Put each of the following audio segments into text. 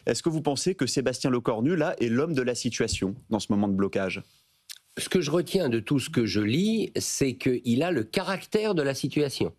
Est-ce que vous pensez que Sébastien Lecornu, là, est l'homme de la situation dans ce moment de blocage? Ce que je retiens de tout ce que je lis, c'est qu'il a le caractère de la situation.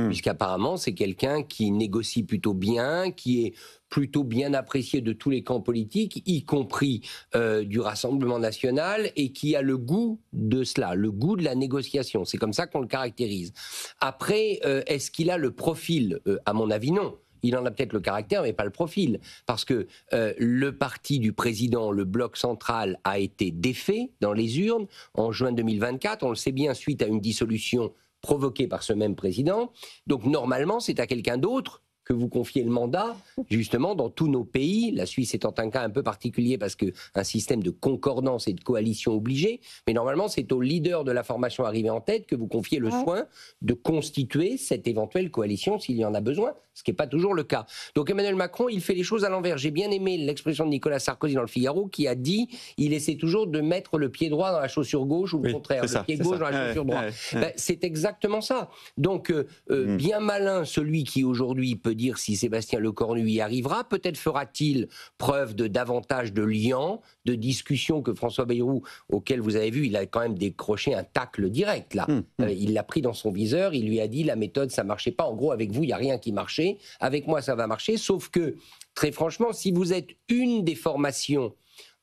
Puisqu'apparemment, c'est quelqu'un qui négocie plutôt bien, qui est plutôt bien apprécié de tous les camps politiques, y compris du Rassemblement national, et qui a le goût de cela, le goût de la négociation. C'est comme ça qu'on le caractérise. Après, est-ce qu'il a le profil? À mon avis, non. Il en a peut-être le caractère, mais pas le profil. Parce que le parti du président, le bloc central, a été défait dans les urnes en juin 2024. On le sait bien, suite à une dissolution provoquée par ce même président. Donc normalement, c'est à quelqu'un d'autre que vous confiez le mandat, justement, dans tous nos pays. La Suisse étant un cas un peu particulier parce qu'un système de concordance et de coalition obligé, mais normalement, c'est au leader de la formation arrivé en tête que vous confiez le soin de constituer cette éventuelle coalition s'il y en a besoin, ce qui n'est pas toujours le cas. Donc Emmanuel Macron, il fait les choses à l'envers. J'ai bien aimé l'expression de Nicolas Sarkozy dans le Figaro qui a dit il essaie toujours de mettre le pied droit dans la chaussure gauche ou le contraire, le pied gauche dans la chaussure droite. Ben, c'est exactement ça. Donc bien malin celui qui aujourd'hui peut dire si Sébastien Lecornu y arrivera, peut-être fera-t-il preuve de davantage de liens, de discussions que François Bayrou, auquel vous avez vu, il a quand même décroché un tacle direct là. Il l'a pris dans son viseur, il lui a dit la méthode ça marchait pas, en gros avec vous il n'y a rien qui marchait, avec moi ça va marcher, sauf que très franchement si vous êtes une des formations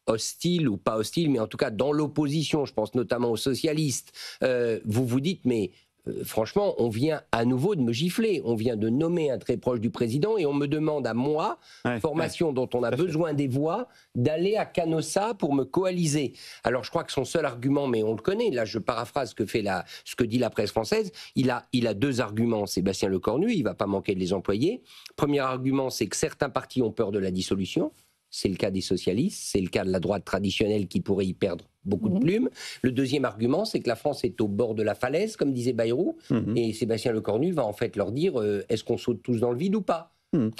hostiles ou pas hostiles, mais en tout cas dans l'opposition, je pense notamment aux socialistes, vous vous dites mais franchement, on vient à nouveau de me gifler. On vient de nommer un très proche du président et on me demande à moi, formation dont on a besoin des voix, d'aller à Canossa pour me coaliser. Alors je crois que son seul argument, mais on le connaît, là je paraphrase ce que dit la presse française, il a deux arguments, Sébastien Lecornu, il ne va pas manquer de les employer. Premier argument, c'est que certains partis ont peur de la dissolution. C'est le cas des socialistes, c'est le cas de la droite traditionnelle qui pourrait y perdre beaucoup de plumes. Le deuxième argument, c'est que la France est au bord de la falaise, comme disait Bayrou, et Sébastien Lecornu va en fait leur dire est-ce qu'on saute tous dans le vide ou pas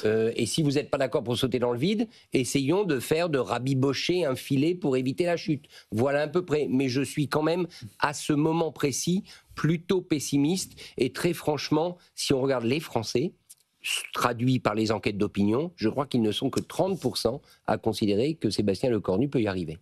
et si vous n'êtes pas d'accord pour sauter dans le vide, essayons de rabibocher un filet pour éviter la chute. Voilà à peu près. Mais je suis quand même, à ce moment précis, plutôt pessimiste. Et très franchement, si on regarde les Français, traduit par les enquêtes d'opinion, je crois qu'ils ne sont que 30% à considérer que Sébastien Lecornu peut y arriver.